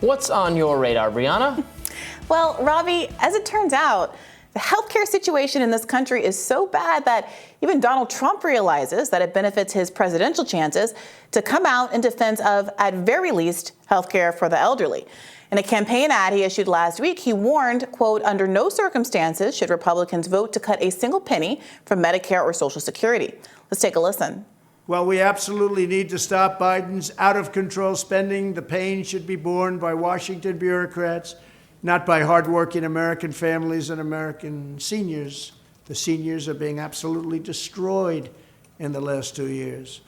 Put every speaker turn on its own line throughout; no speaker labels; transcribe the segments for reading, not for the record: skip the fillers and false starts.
What's on your radar, Briahna?
Well, Ravi, as it turns out, the healthcare situation in this country is so bad that even Donald Trump realizes that it benefits his presidential chances to come out in defense of, at very least, healthcare for the elderly. In a campaign ad he issued last week, he warned, quote, under no circumstances should Republicans vote to cut a single penny from Medicare or Social Security. Let's take a listen.
Well, we absolutely need to stop Biden's out-of-control spending. The pain should be borne by Washington bureaucrats, not by hardworking American families and American seniors. The seniors are being absolutely destroyed in the last 2 years.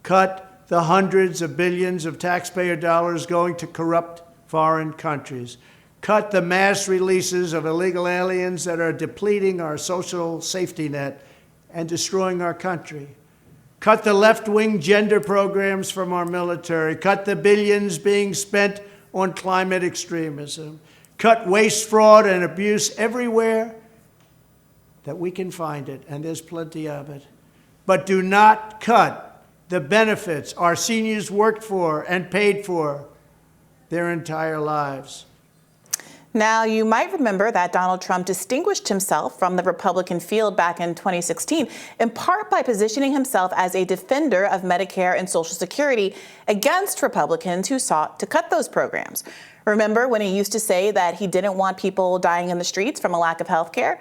Cut the hundreds of billions of taxpayer dollars going to corrupt foreign countries. Cut the mass releases of illegal aliens that are depleting our social safety net and destroying our country. Cut the left-wing gender programs from our military. Cut the billions being spent on climate extremism. Cut waste, fraud, and abuse everywhere that we can find it, and there's plenty of it. But do not cut the benefits our seniors worked for and paid for their entire lives.
Now, you might remember that Donald Trump distinguished himself from the Republican field back in 2016, in part by positioning himself as a defender of Medicare and Social Security against Republicans who sought to cut those programs. Remember when he used to say that he didn't want people dying in the streets from a lack of health care?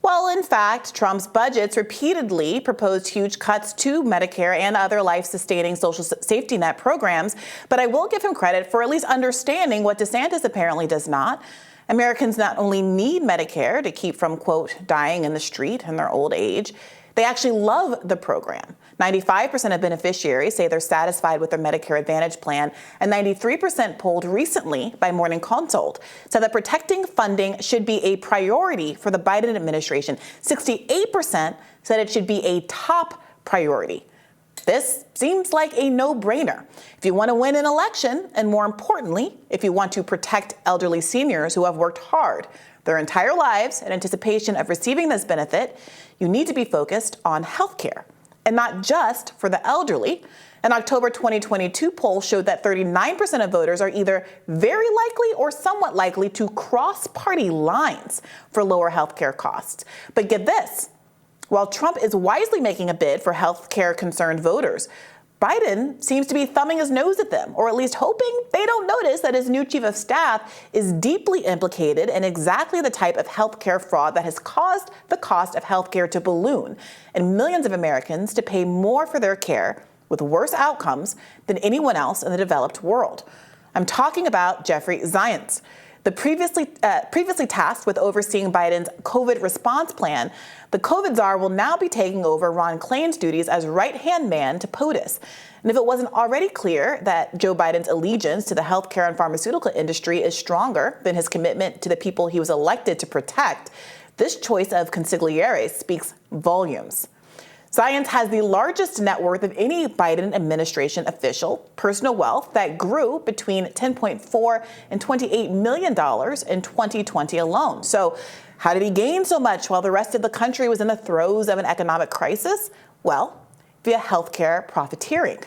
Well, in fact, Trump's budgets repeatedly proposed huge cuts to Medicare and other life-sustaining social safety net programs, but I will give him credit for at least understanding what DeSantis apparently does not. Americans not only need Medicare to keep from, quote, dying in the street in their old age, they actually love the program. 95% of beneficiaries say they're satisfied with their Medicare Advantage plan, and 93% polled recently by Morning Consult said that protecting funding should be a priority for the Biden administration. 68% said it should be a top priority. This seems like a no-brainer. If you want to win an election, and more importantly, if you want to protect elderly seniors who have worked hard their entire lives in anticipation of receiving this benefit, you need to be focused on health care, and not just for the elderly. An October 2022 poll showed that 39% of voters are either very likely or somewhat likely to cross party lines for lower health care costs. But get this. While Trump is wisely making a bid for health care concerned voters, Biden seems to be thumbing his nose at them, or at least hoping they don't notice that his new chief of staff is deeply implicated in exactly the type of health care fraud that has caused the cost of health care to balloon and millions of Americans to pay more for their care with worse outcomes than anyone else in the developed world. I'm talking about Jeffrey Zients. The previously tasked with overseeing Biden's COVID response plan, the COVID czar will now be taking over Ron Klain's duties as right-hand man to POTUS. And if it wasn't already clear that Joe Biden's allegiance to the healthcare and pharmaceutical industry is stronger than his commitment to the people he was elected to protect, this choice of consigliere speaks volumes. Zients has the largest net worth of any Biden administration official, personal wealth that grew between $10.4 and $28 million in 2020 alone. So how did he gain so much while the rest of the country was in the throes of an economic crisis? Well, via healthcare profiteering.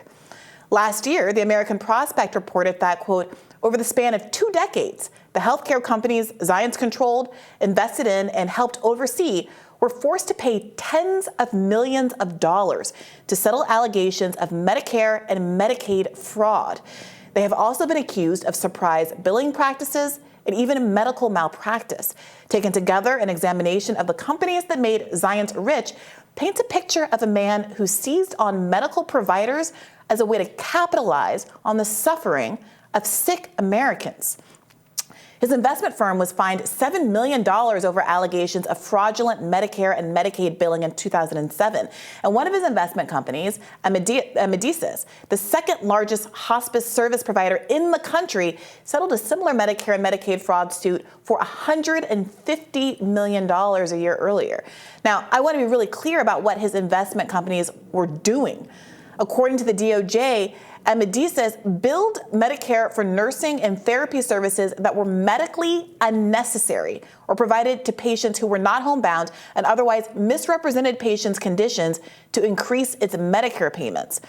Last year, the American Prospect reported that, quote, over the span of 2 decades, the healthcare companies Zients controlled, invested in, and helped oversee were forced to pay tens of millions of dollars to settle allegations of Medicare and Medicaid fraud. They have also been accused of surprise billing practices and even medical malpractice. Taken together, an examination of the companies that made Zients rich paints a picture of a man who seized on medical providers as a way to capitalize on the suffering of sick Americans. His investment firm was fined $7 million over allegations of fraudulent Medicare and Medicaid billing in 2007. And one of his investment companies, Amedisys, the second largest hospice service provider in the country, settled a similar Medicare and Medicaid fraud suit for $150 million a year earlier. Now, I want to be really clear about what his investment companies were doing. According to the DOJ, Amedisys billed Medicare for nursing and therapy services that were medically unnecessary or provided to patients who were not homebound and otherwise misrepresented patients' conditions to increase its Medicare payments.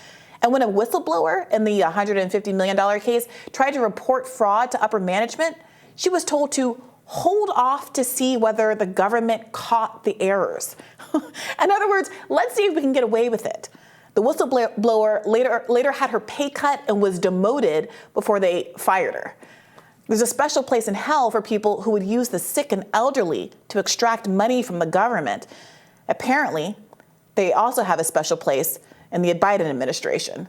And when a whistleblower in the $150 million case tried to report fraud to upper management, she was told to hold off to see whether the government caught the errors. In other words, let's see if we can get away with it. The whistleblower later had her pay cut and was demoted before they fired her. There's a special place in hell for people who would use the sick and elderly to extract money from the government. Apparently, they also have a special place in the Biden administration.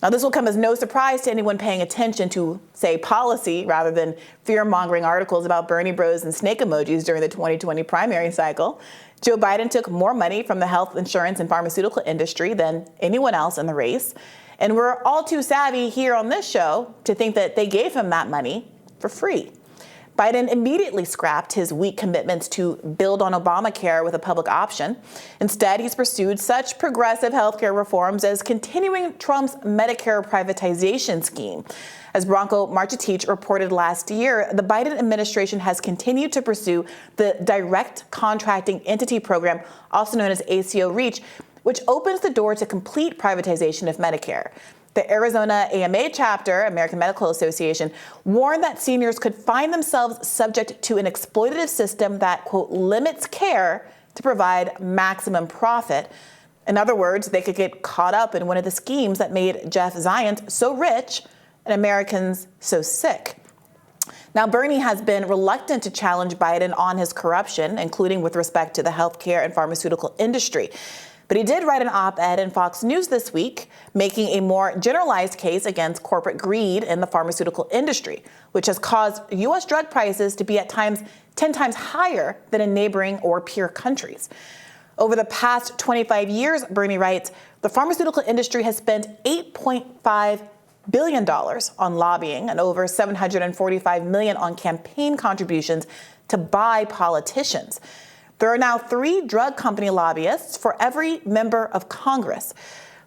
Now, this will come as no surprise to anyone paying attention to, say, policy rather than fear-mongering articles about Bernie bros and snake emojis during the 2020 primary cycle. Joe Biden took more money from the health insurance and pharmaceutical industry than anyone else in the race. And we're all too savvy here on this show to think that they gave him that money for free. Biden immediately scrapped his weak commitments to build on Obamacare with a public option. Instead, he's pursued such progressive healthcare reforms as continuing Trump's Medicare privatization scheme. As Branko Marcetic reported last year, the Biden administration has continued to pursue the Direct Contracting Entity Program, also known as ACO REACH, which opens the door to complete privatization of Medicare. The Arizona AMA chapter, American Medical Association, warned that seniors could find themselves subject to an exploitative system that, quote, limits care to provide maximum profit. In other words, they could get caught up in one of the schemes that made Jeff Zients so rich and Americans so sick. Now, Bernie has been reluctant to challenge Biden on his corruption, including with respect to the healthcare and pharmaceutical industry. But he did write an op-ed in Fox News this week, making a more generalized case against corporate greed in the pharmaceutical industry, which has caused U.S. drug prices to be at times 10 times higher than in neighboring or peer countries. Over the past 25 years, Bernie writes, the pharmaceutical industry has spent $8.5 billion on lobbying and over $745 million on campaign contributions to buy politicians. There are now 3 drug company lobbyists for every member of Congress.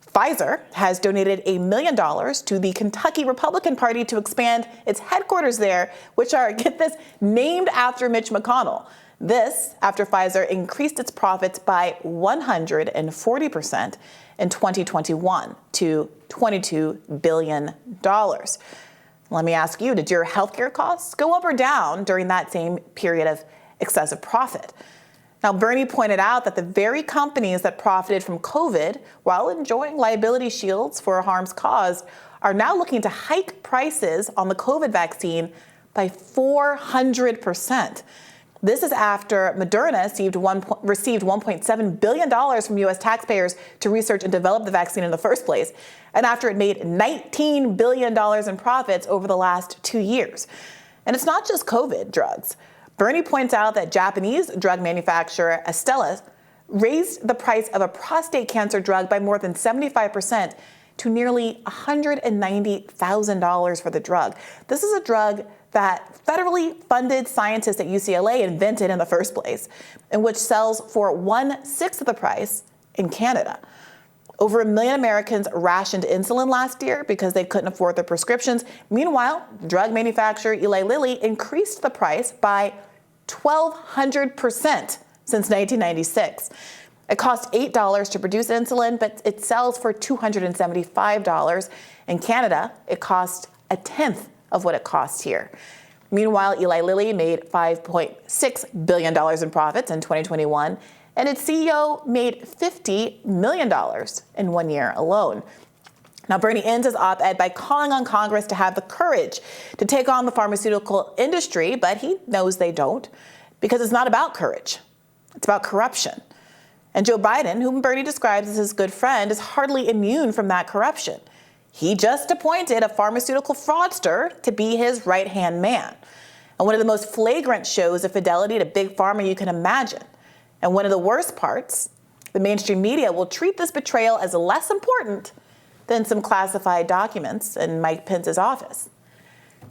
Pfizer has donated $1 million to the Kentucky Republican Party to expand its headquarters there, which are, get this, named after Mitch McConnell. This after Pfizer increased its profits by 140% in 2021 to $22 billion. Let me ask you, did your healthcare costs go up or down during that same period of excessive profit? Now, Bernie pointed out that the very companies that profited from COVID while enjoying liability shields for harms caused are now looking to hike prices on the COVID vaccine by 400%. This is after Moderna received $1.7 billion from U.S. taxpayers to research and develop the vaccine in the first place, and after it made $19 billion in profits over the last 2 years. And it's not just COVID drugs. Bernie points out that Japanese drug manufacturer Astellas raised the price of a prostate cancer drug by more than 75% to nearly $190,000 for the drug. This is a drug that federally funded scientists at UCLA invented in the first place, and which sells for 1/6 of the price in Canada. Over 1 million Americans rationed insulin last year because they couldn't afford their prescriptions. Meanwhile, drug manufacturer Eli Lilly increased the price by 1,200% since 1996. It costs $8 to produce insulin, but it sells for $275. In Canada, it costs 1/10 of what it costs here. Meanwhile, Eli Lilly made $5.6 billion in profits in 2021, and its CEO made $50 million in 1 year alone. Now, Bernie ends his op-ed by calling on Congress to have the courage to take on the pharmaceutical industry, but he knows they don't, because it's not about courage. It's about corruption. And Joe Biden, whom Bernie describes as his good friend, is hardly immune from that corruption. He just appointed a pharmaceutical fraudster to be his right-hand man. And one of the most flagrant shows of fidelity to Big Pharma you can imagine. And one of the worst parts, the mainstream media will treat this betrayal as less important than some classified documents in Mike Pence's office.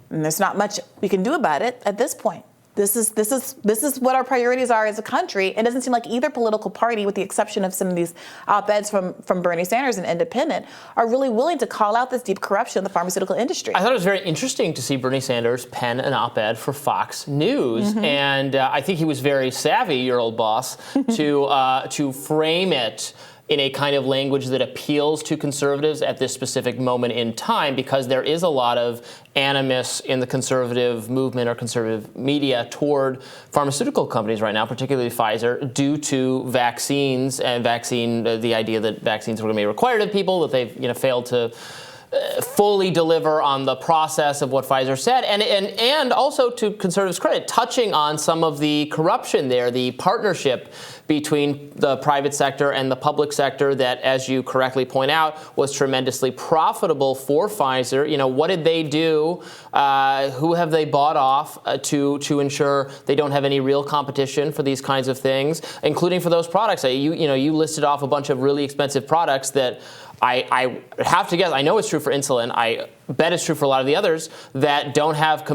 And there's not much we can do about it at this point. This is what our priorities are as a country. It doesn't seem like either political party, with the exception of some of these op-eds from Bernie Sanders and Independent, are really willing to call out this deep corruption in the pharmaceutical industry.
I thought it was very interesting to see Bernie Sanders pen an op-ed for Fox News, and I think he was very savvy, your old boss, to frame it in a kind of language that appeals to conservatives at this specific moment in time, because there is a lot of animus in the conservative movement or conservative media toward pharmaceutical companies right now, particularly Pfizer, due to vaccines and the idea that vaccines were going to be required of people, that they've failed to fully deliver on the process of what Pfizer said, and also, to conservatives' credit, touching on some of the corruption there, the partnership between the private sector and the public sector that, as you correctly point out, was tremendously profitable for Pfizer. What did they do? Who have they bought off to ensure they don't have any real competition for these kinds of things, including for those products? You listed off a bunch of really expensive products that I have to guess, I know it's true for insulin, I bet it's true for a lot of the others that don't have,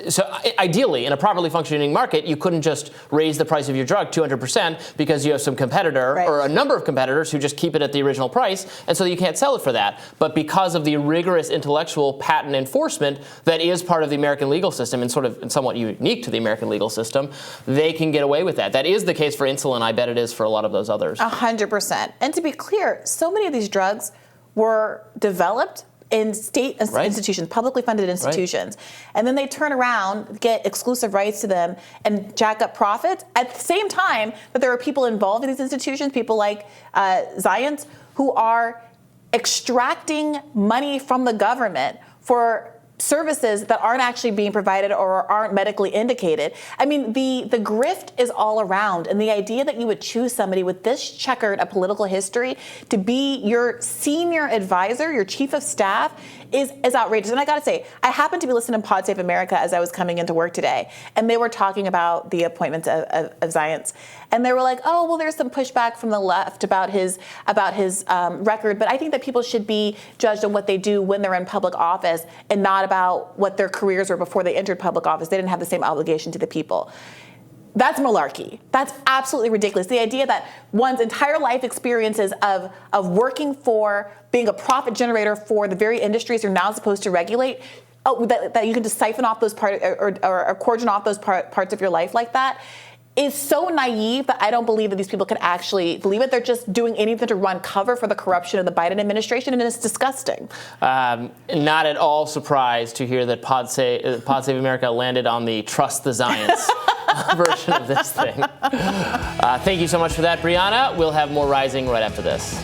so ideally, in a properly functioning market, you couldn't just raise the price of your drug 200% because you have some competitor, right, or a number of competitors who just keep it at the original price, and so you can't sell it for that. But because of the rigorous intellectual patent enforcement that is part of the American legal system and somewhat unique to the American legal system, they can get away with that. That is the case for insulin. I bet it is for a lot of those others.
100%. And to be clear, so many of these drugs were developed in state institutions, publicly funded institutions. Right. And then they turn around, get exclusive rights to them, and jack up profits. At the same time that there are people involved in these institutions, people like Zients, who are extracting money from the government for services that aren't actually being provided or aren't medically indicated. I mean, the grift is all around, and the idea that you would choose somebody with this checkered a political history to be your senior advisor, your chief of staff, is outrageous. And I gotta say, I happened to be listening to Pod Save America as I was coming into work today, and they were talking about the appointments of Zients, and they were like, "Oh, well, there's some pushback from the left about his record, but I think that people should be judged on what they do when they're in public office and not about what their careers were before they entered public office. They didn't have the same obligation to the people." That's malarkey. That's absolutely ridiculous. The idea that one's entire life experiences of working for, being a profit generator for the very industries you're now supposed to regulate, that you can just siphon off those parts or cordon off those parts of your life like that, is so naive that I don't believe that these people can actually believe it. They're just doing anything to run cover for the corruption of the Biden administration, and it's disgusting.
Not at all surprised to hear that Pod Save America landed on the Trust the Zients version of this thing. Thank you so much for that, Briahna. We'll have more Rising right after this.